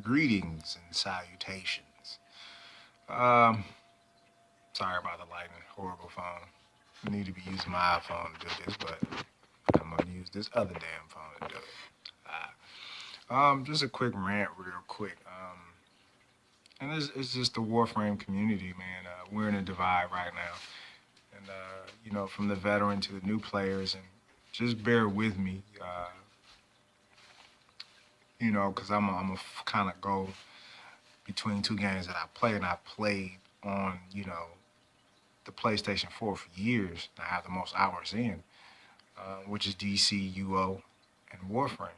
Greetings and salutations. Um, Sorry about the lighting, horrible phone. I need to be using my iPhone to do this, but I'm gonna use this other damn phone to do it. Just a quick rant, real quick. And it's just the Warframe community, man. We're in a divide right now, and from the veteran to the new players, and just bear with me, because I'm a kind of go between two games that I play, and I played on, the PlayStation 4 for years. I have the most hours in, which is DC, UO, and Warframe.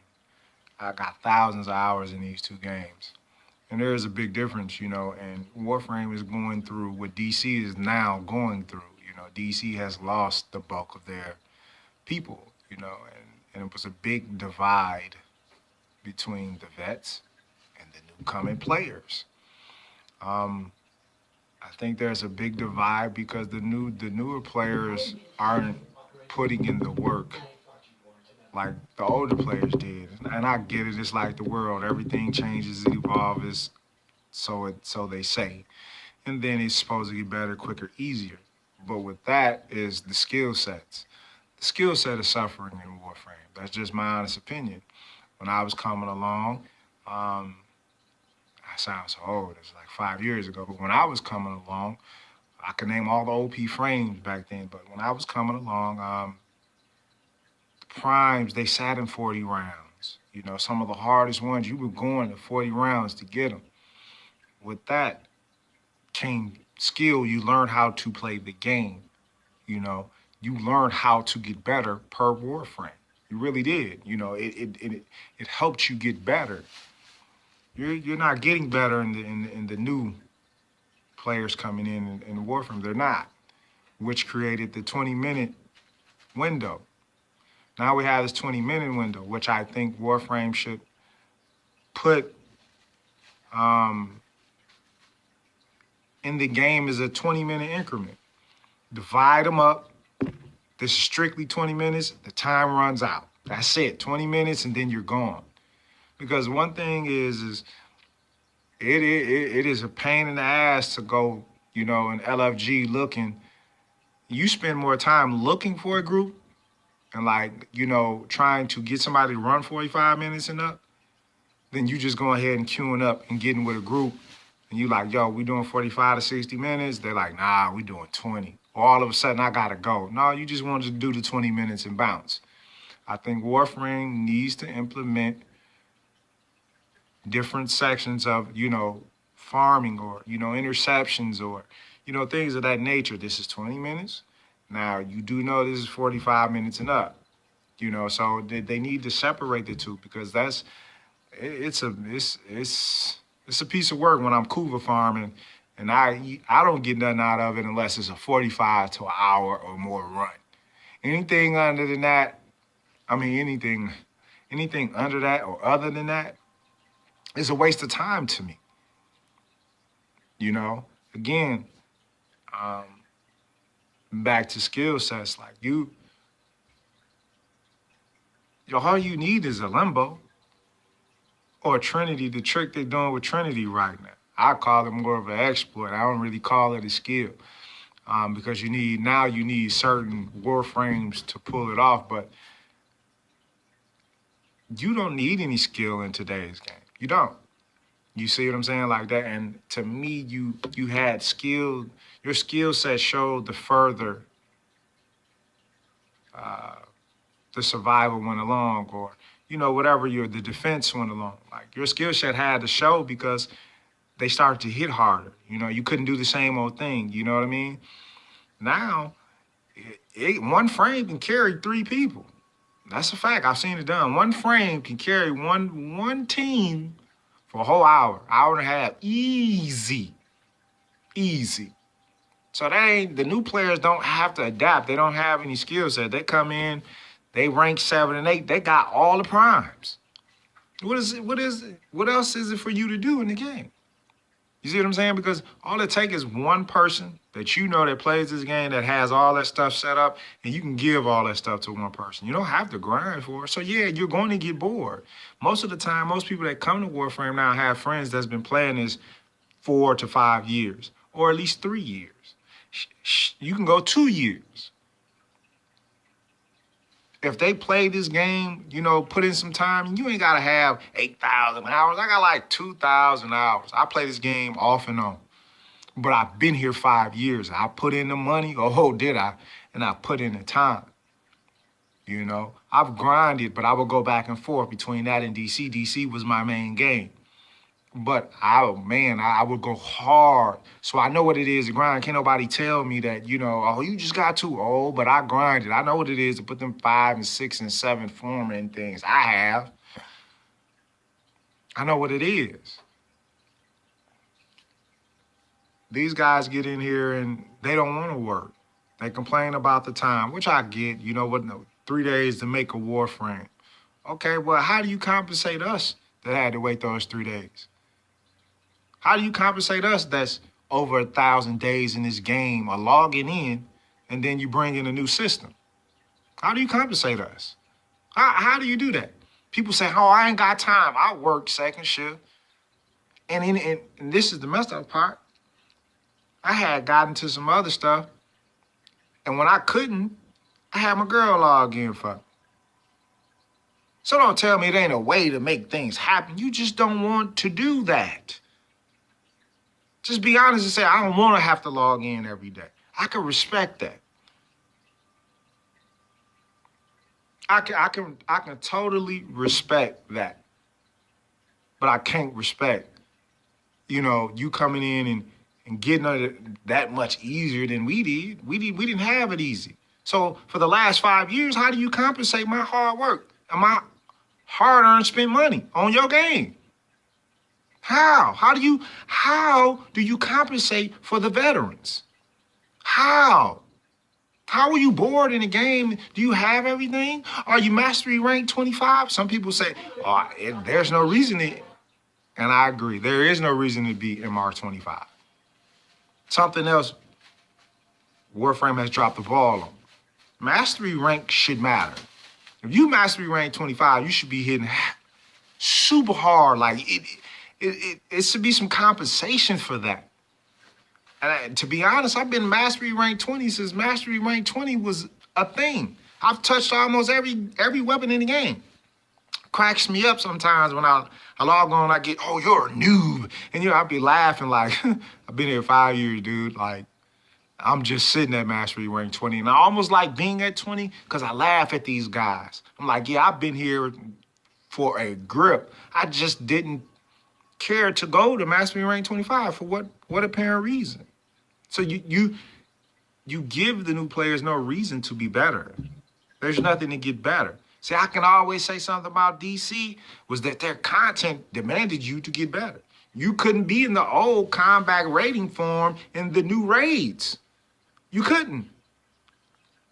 I got thousands of hours in these two games. And there is a big difference, and Warframe is going through what DC is now going through. DC has lost the bulk of their people, and it was a big divide between the vets and the new coming players. Um, I think there's a big divide because the newer players aren't putting in the work like the older players did. And I get it, it's like the world. Everything changes, evolves, so they say. And then it's supposed to get better, quicker, easier. But with that is the skill sets. The skill set is suffering in Warframe. That's just my honest opinion. When I was coming along, um, I sound so old, it's like 5 years ago, but when I was coming along, I can name all the OP frames back then, but when I was coming along, the primes, they sat in 40 rounds. Some of the hardest ones, you were going to 40 rounds to get them. With that came skill. You learn how to play the game. You learn how to get better per Warframe. You really did. It helped you get better. You're not getting better in the new players coming in Warframe. They're not, which created the 20-minute window. Now we have this 20-minute window, which I think Warframe should put in the game as a 20-minute increment. Divide them up. This is strictly 20 minutes. The time runs out. That's it. 20 minutes and then you're gone. Because one thing is it is a pain in the ass to go, in LFG looking. You spend more time looking for a group and trying to get somebody to run 45 minutes and up, then you just go ahead and queuing up and getting with a group. And you like, yo, we doing 45 to 60 minutes. They're like, nah, we doing 20. Or all of a sudden I gotta go. No, you just wanted to do the 20 minutes and bounce. I think Warframe needs to implement different sections of, farming or, interceptions or, things of that nature. This is 20 minutes. Now, you do know this is 45 minutes and up, so they need to separate the two because it's a piece of work when I'm Kuva farming and I don't get nothing out of it unless it's a 45 to an hour or more run. Anything under than that, anything under that or other than that is a waste of time to me. Again, back to skill sets, like all you need is a limbo or a Trinity, the trick they're doing with Trinity right now. I call it more of an exploit. I don't really call it a skill because you need certain Warframes to pull it off, but you don't need any skill in today's game. You don't. You see what I'm saying? Like that. And to me, you had skill, your skill set showed the further the survival went along or, whatever the defense went along. Like your skill set had to show because they started to hit harder. You couldn't do the same old thing. You know what I mean? Now, one frame can carry 3 people. That's a fact. I've seen it done. One frame can carry one team for a whole hour and a half. Easy. So the new players don't have to adapt. They don't have any skill set. They come in, they rank 7 and 8. They got all the primes. What else is it for you to do in the game? You see what I'm saying? Because all it takes is one person that you know that plays this game that has all that stuff set up, and you can give all that stuff to one person. You don't have to grind for it. So yeah, you're going to get bored. Most of the time, most people that come to Warframe now have friends that's been playing this 4 to 5 years, or at least 3 years. You can go 2 years. If they play this game, you know, put in some time, you ain't got to have 8,000 hours. I got like 2,000 hours. I play this game off and on. But I've been here 5 years. I put in the money. Oh, did I? And I put in the time. You know, I've grinded, but I would go back and forth between that and DC. DC was my main game. But I would go hard. So I know what it is to grind. Can't nobody tell me that, you know, oh, you just got too old, but I grinded. I know what it is to put them 5 and 6 and 7 forming things. I have. I know what it is. These guys get in here and they don't want to work. They complain about the time, which I get. You know what? No, 3 days to make a Warframe. Okay, well, how do you compensate us that had to wait those 3 days? How do you compensate us that's over 1,000 days in this game or logging in, and then you bring in a new system? How do you compensate us? How do you do that? People say, oh, I ain't got time. I work second shift. And this is the messed up part. I had gotten to some other stuff, and when I couldn't, I had my girl log in for me. So don't tell me it ain't a way to make things happen. You just don't want to do that. Just be honest and say, I don't want to have to log in every day. I can respect that. I can totally respect that. But I can't respect, you know, you coming in and getting it that much easier than we did. We didn't have it easy. So for the last 5 years, how do you compensate my hard work and my hard-earned spent money on your game? How? How do you compensate for the veterans? How? How are you bored in the game? Do you have everything? Are you mastery rank 25? Some people say, oh, there's no reason to, and I agree. There is no reason to be MR 25. Something else Warframe has dropped the ball on. Mastery rank should matter. If you mastery rank 25, you should be hitting super hard. Like it should be some compensation for that. And to be honest, I've been mastery rank 20 since mastery rank 20 was a thing. I've touched almost every weapon in the game. Cracks me up sometimes when I log on, I get, oh, you're a noob. And, you know, I'd be laughing like, I've been here 5 years, dude. Like, I'm just sitting at mastery rank 20. And I almost like being at 20 because I laugh at these guys. I'm like, yeah, I've been here for a grip. I just didn't care to go to mastery rank 25 for what apparent reason? So you give the new players no reason to be better. There's nothing to get better. See, I can always say something about DC was that their content demanded you to get better. You couldn't be in the old combat rating form in the new raids. You couldn't.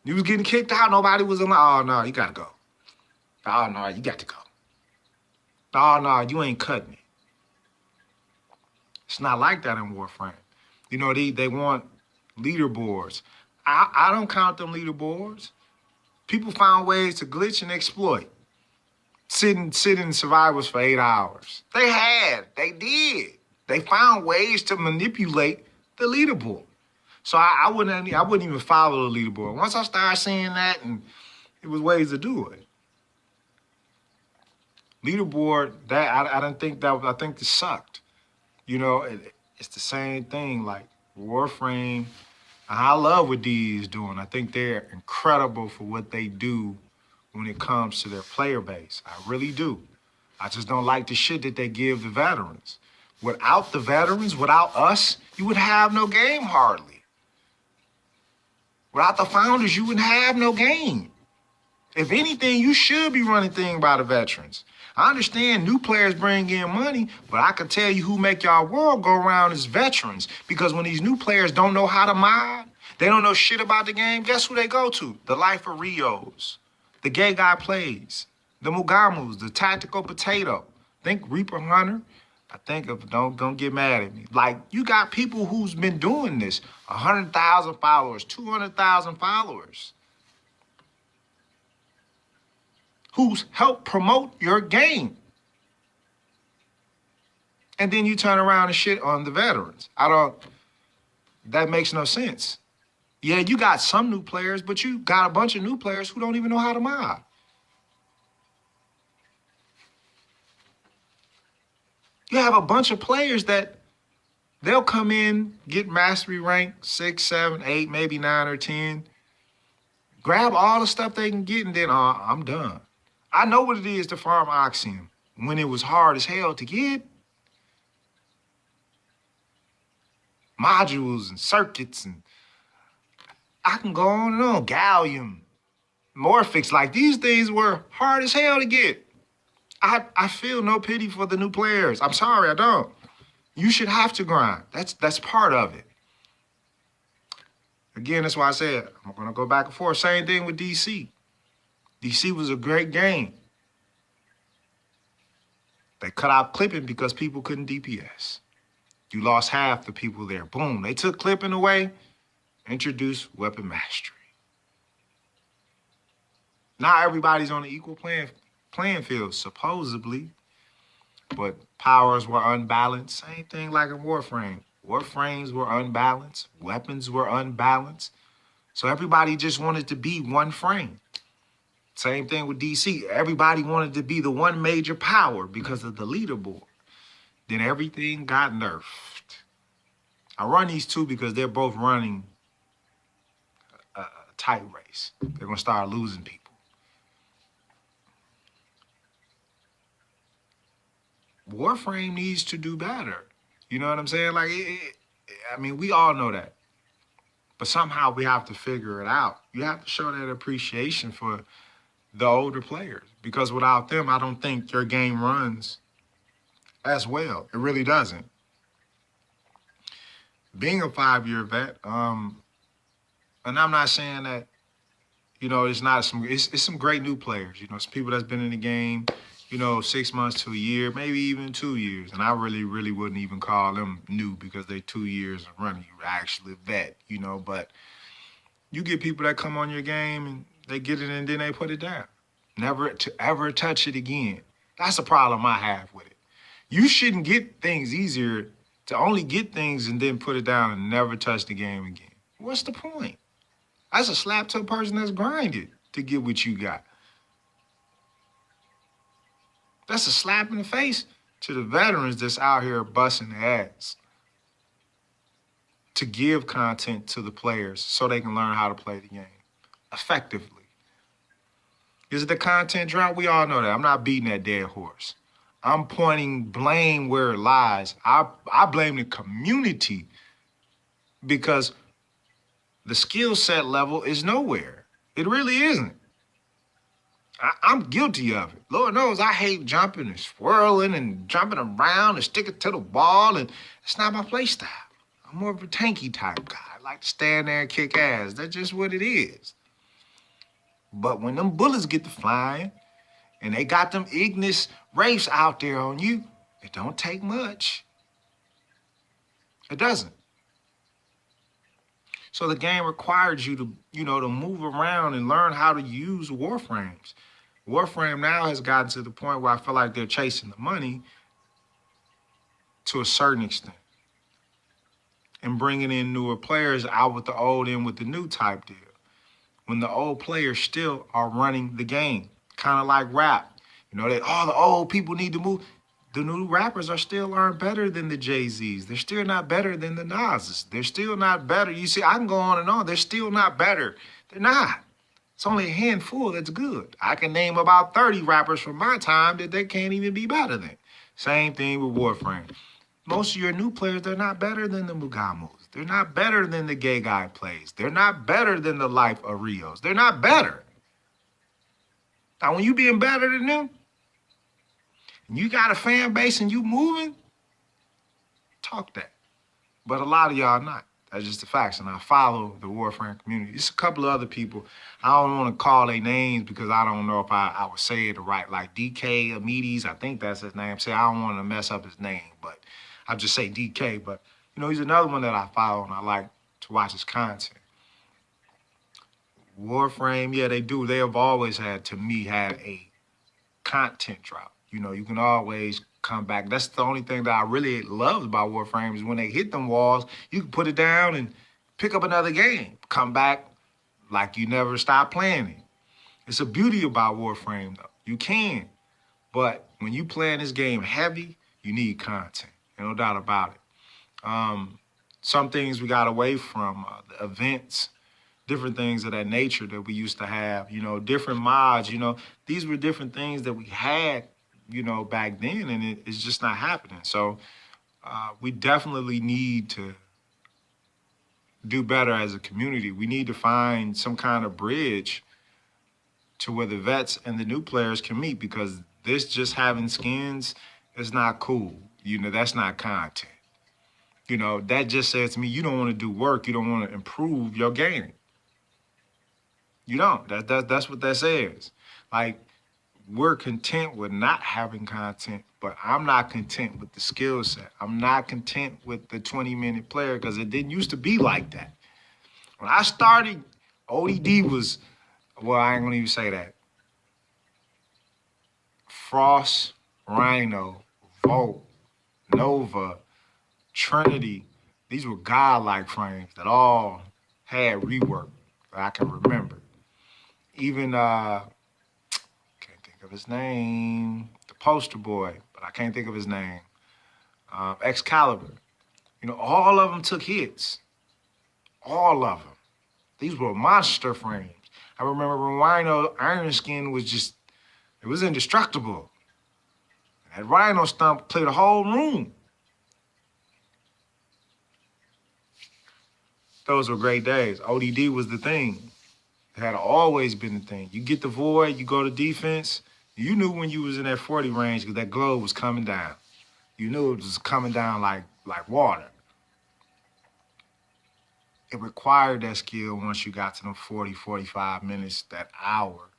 You was getting kicked out. Nobody was like, oh, no, you got to go. Oh, no, you got to go. Oh, no, you ain't cutting it. It's not like that in Warframe. You know, they want leaderboards. I don't count them leaderboards. People found ways to glitch and exploit. Sit in survivors for 8 hours. They did. They found ways to manipulate the leaderboard. So I wouldn't even follow the leaderboard. Once I started seeing that, and it was ways to do it. Leaderboard, I didn't think that. I think it sucked. You know, it's the same thing. Like Warframe, I love what D is doing. I think they're incredible for what they do when it comes to their player base. I really do. I just don't like the shit that they give the veterans. Without the veterans, without us, you would have no game hardly. Without the founders, you wouldn't have no game. If anything, you should be running things by the veterans. I understand new players bring in money, but I can tell you who make y'all world go around is veterans. Because when these new players don't know how to mod, they don't know shit about the game, guess who they go to? The Life of Rios, the Gay Guy Plays, the Mugamus, the Tactical Potato. Think Reaper Hunter, I think of, don't get mad at me. Like, you got people who's been doing this, 100,000 followers, 200,000 followers, who's helped promote your game. And then you turn around and shit on the veterans. That makes no sense. Yeah, you got some new players, but you got a bunch of new players who don't even know how to mob. You have a bunch of players that they'll come in, get mastery rank 6, 7, 8, maybe 9 or 10, grab all the stuff they can get, and then I'm done. I know what it is to farm oxygen when it was hard as hell to get modules and circuits, and I can go on and on. Gallium, Morphix, like these things were hard as hell to get. I feel no pity for the new players. I'm sorry, I don't. You should have to grind. That's part of it. Again, that's why I said I'm gonna go back and forth. Same thing with DC. DC was a great game. They cut out clipping because people couldn't DPS. You lost half the people there. Boom, they took clipping away, introduced weapon mastery. Not everybody's on the equal playing field, supposedly, but powers were unbalanced. Same thing like in Warframe. Warframes were unbalanced. Weapons were unbalanced. So everybody just wanted to be one frame. Same thing with DC. Everybody wanted to be the one major power because of the leaderboard. Then everything got nerfed. I run these two because they're both running a tight race. They're going to start losing people. Warframe needs to do better. You know what I'm saying? Like, I mean, we all know that. But somehow we have to figure it out. You have to show that appreciation for the older players. Because without them, I don't think your game runs as well. It really doesn't. Being a 5-year vet, and I'm not saying that, you know, it's some great new players. You know, some people that's been in the game, you know, 6 months to a year, maybe even 2 years. And I really wouldn't even call them new because they're 2 years of running. You actually vet, you know, but you get people that come on your game and they get it and then they put it down. Never to ever touch it again. That's the problem I have with it. You shouldn't get things easier to only get things and then put it down and never touch the game again. What's the point? That's a slap to a person that's grinded to get what you got. That's a slap in the face to the veterans that's out here busting their ass to give content to the players so they can learn how to play the game effectively. Is it the content drought? We all know that. I'm not beating that dead horse. I'm pointing blame where it lies. I blame the community because the skill set level is nowhere. It really isn't. I'm guilty of it. Lord knows I hate jumping and swirling and jumping around and sticking to the wall, and it's not my play style. I'm more of a tanky type guy. I like to stand there and kick ass. That's just what it is. But when them bullets get to flying and they got them Ignis wraiths out there on you, it don't take much. It doesn't. So the game requires you to, you know, to move around and learn how to use Warframes. Warframe now has gotten to the point where I feel like they're chasing the money to a certain extent and bringing in newer players out with the old in with the new type deal. When the old players still are running the game, kind of like rap. You know, the old people need to move. The new rappers aren't better than the Jay-Z's. They're still not better than the Nas's. They're still not better. You see, I can go on and on. They're still not better. They're not. It's only a handful that's good. I can name about 30 rappers from my time that they can't even be better than. Same thing with Warframe. Most of your new players, they're not better than the Mugamus. They're not better than the Gay Guy Plays. They're not better than the Life of Rios. They're not better. Now, when you being better than them, and you got a fan base and you moving, talk that. But a lot of y'all not. That's just the facts. And I follow the Warframe community. It's a couple of other people. I don't want to call their names because I don't know if I would say it right. Like DK Amides, I think that's his name. Say I don't want to mess up his name, but I'll just say DK. But, he's another one that I follow and I like to watch his content. Warframe, yeah, they do. They have always had, to me, had a content drop. You can always come back. That's the only thing that I really love about Warframe is when they hit them walls, you can put it down and pick up another game. Come back like you never stopped playing it. It's a beauty about Warframe, though. You can. But when you playing this game heavy, you need content. No doubt about it. Some things we got away from, the events, different things of that nature that we used to have, different mods, these were different things that we had, back then, and it's just not happening. So we definitely need to do better as a community. We need to find some kind of bridge to where the vets and the new players can meet, because this just having skins is not cool. That's not content. That just says to me, you don't want to do work. You don't want to improve your game. You don't. That's what that says. Like, we're content with not having content, but I'm not content with the skill set. I'm not content with the 20-minute player because it didn't used to be like that. When I started, ODD was, well, I ain't gonna even say that. Frost, Rhino, Volt, Nova, Trinity, these were godlike frames that all had rework that I can remember. Even, can't think of his name, the poster boy, but I can't think of his name. Excalibur. All of them took hits. All of them. These were monster frames. I remember when Rhino Iron Skin was just, it was indestructible. That Rhino stump cleared the whole room. Those were great days. ODD was the thing. It had always been the thing. You get the void, you go to defense. You knew when you was in that 40 range because that globe was coming down. You knew it was coming down like water. It required that skill once you got to them 40, 45 minutes, that hour.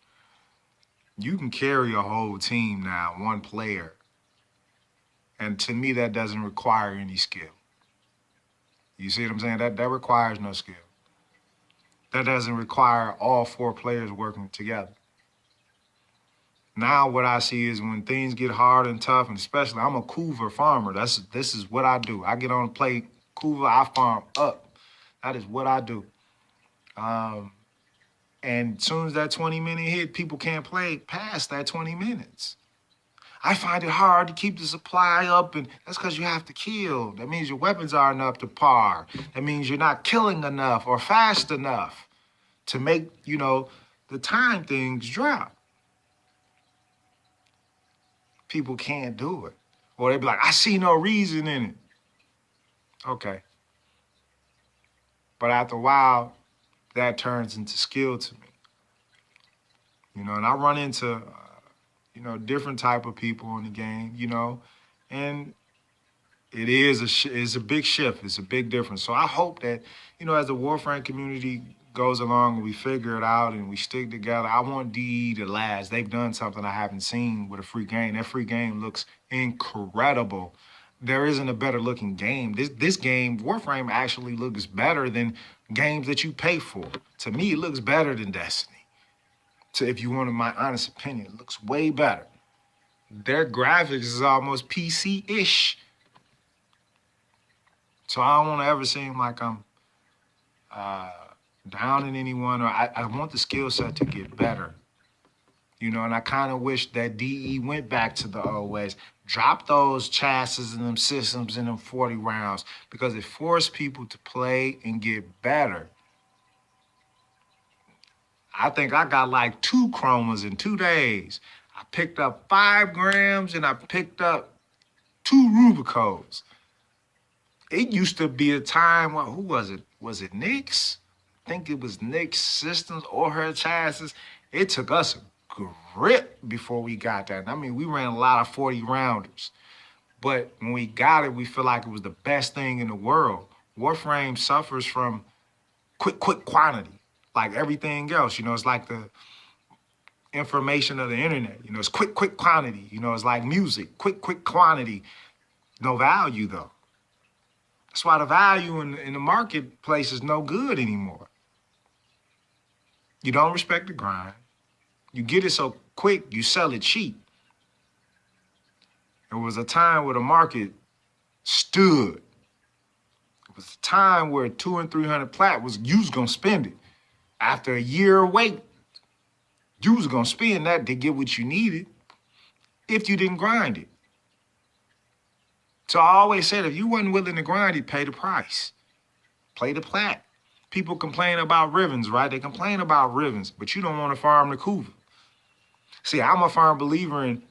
You can carry a whole team now, one player. And to me, that doesn't require any skill. You see what I'm saying? That requires no skill. That doesn't require all 4 players working together. Now what I see is when things get hard and tough, and especially I'm a Cougar farmer. This is what I do. I get on the plate, Cougar, I farm up. That is what I do. And as soon as that 20-minute hit, people can't play past that 20 minutes. I find it hard to keep the supply up, and that's because you have to kill. That means your weapons aren't up to par. That means you're not killing enough or fast enough to make, the time things drop. People can't do it. Or they be like, I see no reason in it. Okay. But after a while, that turns into skill to me. And I run into, different type of people in the game, and it's a big shift. It's a big difference. So I hope that, as the Warframe community goes along and we figure it out and we stick together, I want DE to last. They've done something I haven't seen with a free game. That free game looks incredible. There isn't a better looking game. This game, Warframe, actually looks better than games that you pay for. To me, it looks better than Destiny. So if you wanted my honest opinion, it looks way better. Their graphics is almost PC-ish. So I don't want to ever seem like I'm downing anyone, or I want the skill set to get better. And I kind of wish that DE went back to the old ways. Drop those chassis and them systems in them 40 rounds because it forced people to play and get better. I think I got like 2 chromas in 2 days. I picked up 5 grams and I picked up 2 Rubicodes. It used to be a time when, who was it? Was it Nyx? I think it was Nyx Systems or her chassis. It took us a grip before we got that. I mean, we ran a lot of 40 rounders. But when we got it, we feel like it was the best thing in the world. Warframe suffers from quick quantity, like everything else. You know, it's like the information of the internet. You know, it's quick quantity. You know, it's like music, quick quantity. No value though. That's why the value in the marketplace is no good anymore. You don't respect the grind. You get it so quick, you sell it cheap. There was a time where the market stood. It was a time where 200 and 300 plat was, you was gonna spend it. After a year wait, you was gonna spend that to get what you needed if you didn't grind it. So I always said, if you wasn't willing to grind it, pay the price. Play the plat. People complain about Rivens, right? They complain about Rivens, but you don't want to farm the Cougar. See, I'm a firm believer in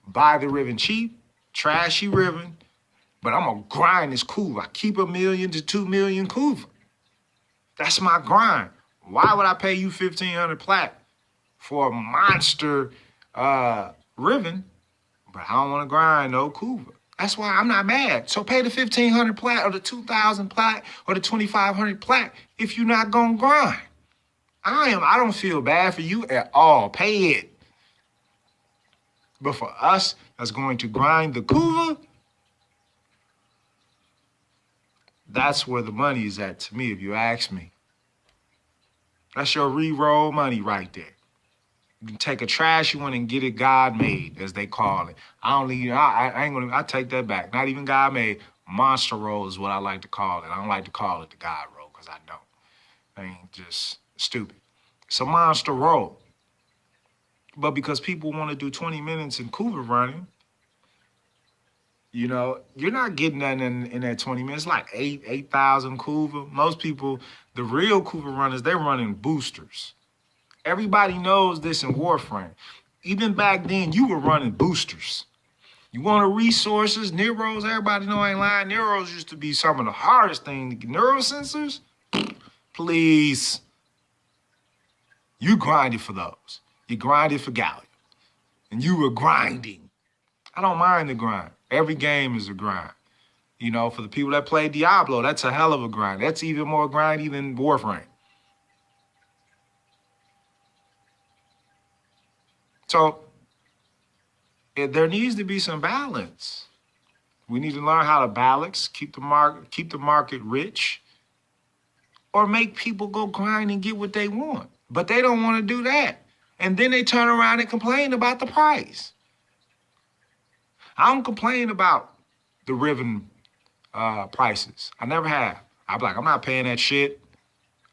buy the Riven cheap, trashy Riven, but I'm gonna grind this Cougar. I keep 1 million to 2 million Cougar. That's my grind. Why would I pay you 1,500 plat for a monster Riven, but I don't want to grind no Cougar? That's why I'm not mad. So pay the 1,500 plat or the 2,000 plat or the 2,500 plat if you're not gonna grind. I don't feel bad for you at all. Pay it. But for us that's going to grind the Cougar, that's where the money is at to me, if you ask me. That's your re-roll money right there. You can take a trashy one and get it God made, as they call it. I take that back. Not even God made. Monster roll is what I like to call it. I don't like to call it the God roll because I don't. I ain't just stupid. It's a monster roll. But because people want to do 20 minutes in Cougar running, you know, you're not getting that in that 20 minutes. Like 8,000 Cougar. Most people, the real Cougar runners, they're running boosters. Everybody knows this in Warframe. Even back then, you were running boosters. You want the resources, Neros, everybody know I ain't lying. Neros used to be some of the hardest things to get. Neurosensors? Please. You grinded for those. You grinded for Gallia. And you were grinding. I don't mind the grind. Every game is a grind. You know, for the people that play Diablo, that's a hell of a grind. That's even more grindy than Warframe. So there needs to be some balance. We need to learn how to balance, keep the market rich, or make people go grind and get what they want. But they don't want to do that. And then they turn around and complain about the price. I don't complain about the Riven prices. I never have. I'm like, I'm not paying that shit.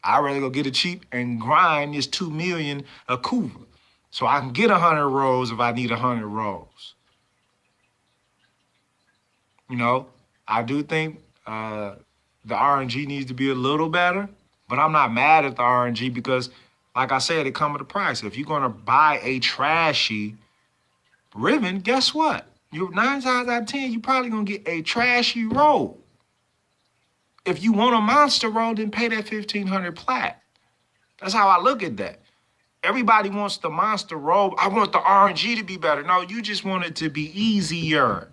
I'd rather go get it cheap and grind this 2 million a Cougar. So I can get 100 rolls if I need 100 rolls. You know, I do think the RNG needs to be a little better, but I'm not mad at the RNG because, like I said, it comes with a price. If you're gonna buy a trashy Riven, guess what? You're 9 times out of 10, you're probably gonna get a trashy roll. If you want a monster roll, then pay that 1,500 plat. That's how I look at that. Everybody wants the monster roll. I want the RNG to be better. No, you just want it to be easier.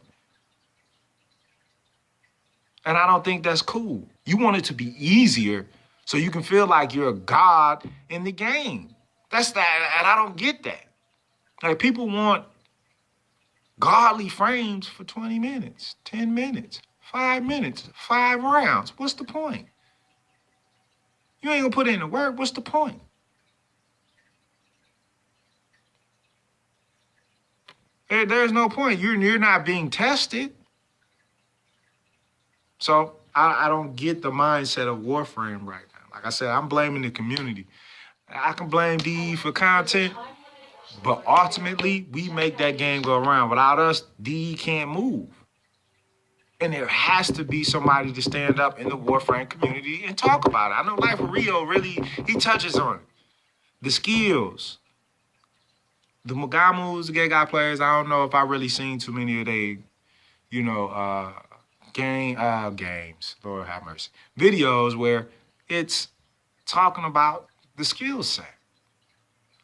And I don't think that's cool. You want it to be easier so you can feel like you're a god in the game. That's that, and I don't get that. Like, people want godly frames for 20 minutes, 10 minutes, 5 minutes, 5 rounds. What's the point? You ain't gonna put in the work. What's the point? There's no point. You're not being tested. So I don't get the mindset of Warframe right now. Like I said, I'm blaming the community. I can blame DE for content, but ultimately, we make that game go around. Without us, DE can't move. And there has to be somebody to stand up in the Warframe community and talk about it. I know Life of Rio really, he touches on it. The skills. The Mugamus, the gay guy players, I don't know if I really seen too many of they, you know, games, Lord have mercy, videos where it's talking about the skill set.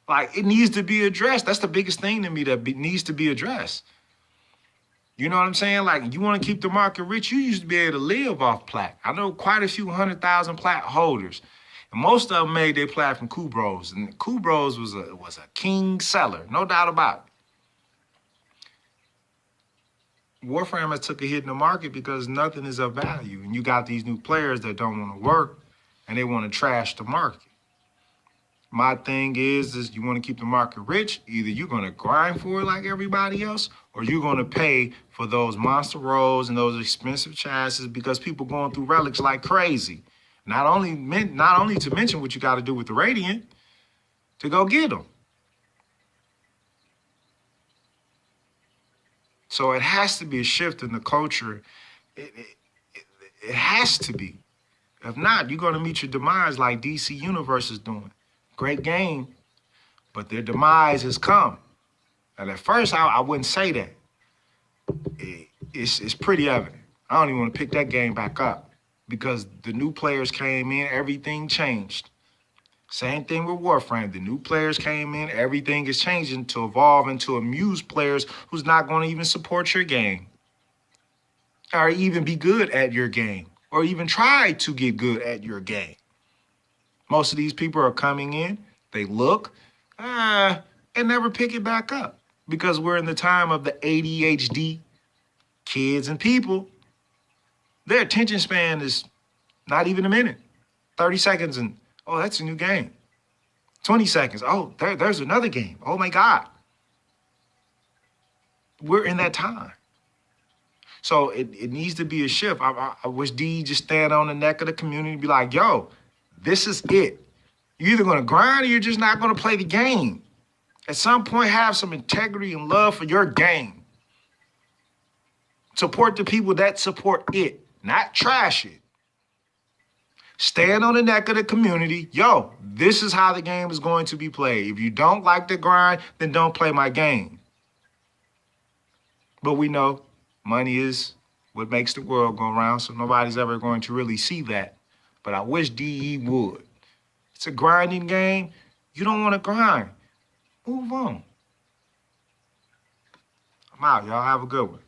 Like, it needs to be addressed. That's the biggest thing to me that needs to be addressed. You know what I'm saying? Like, you want to keep the market rich, you used to be able to live off plaque. I know quite a few 100,000 plaque holders. And most of them made their plaque from Kubros. And Kubros was a king seller, no doubt about it. Warframe has took a hit in the market because nothing is of value. And you got these new players that don't want to work and they want to trash the market. My thing is you want to keep the market rich. Either you're going to grind for it like everybody else, or you're going to pay for those monster rolls and those expensive chassis because people going through relics like crazy. Not only to mention what you got to do with the Radiant to go get them. So it has to be a shift in the culture. It has to be. If not, you're going to meet your demise like DC Universe is doing. Great game, but their demise has come. And at first, I wouldn't say that. It's pretty evident. I don't even want to pick that game back up because the new players came in, everything changed. Same thing with Warframe. The new players came in, everything is changing to evolve into amuse players who's not going to even support your game or even be good at your game or even try to get good at your game. Most of these people are coming in, they look, and never pick it back up because we're in the time of the ADHD kids and people. Their attention span is not even a minute. 30 seconds and, oh, that's a new game. 20 seconds, oh, there's another game. Oh, my God. We're in that time. So it needs to be a shift. I wish D just stand on the neck of the community and be like, yo, this is it. You're either going to grind or you're just not going to play the game. At some point, have some integrity and love for your game. Support the people that support it, not trash it. Stand on the neck of the community. Yo, this is how the game is going to be played. If you don't like the grind, then don't play my game. But we know money is what makes the world go round, so nobody's ever going to really see that. But I wish DE would. It's a grinding game. You don't want to grind. Move on. I'm out, y'all. Have a good one.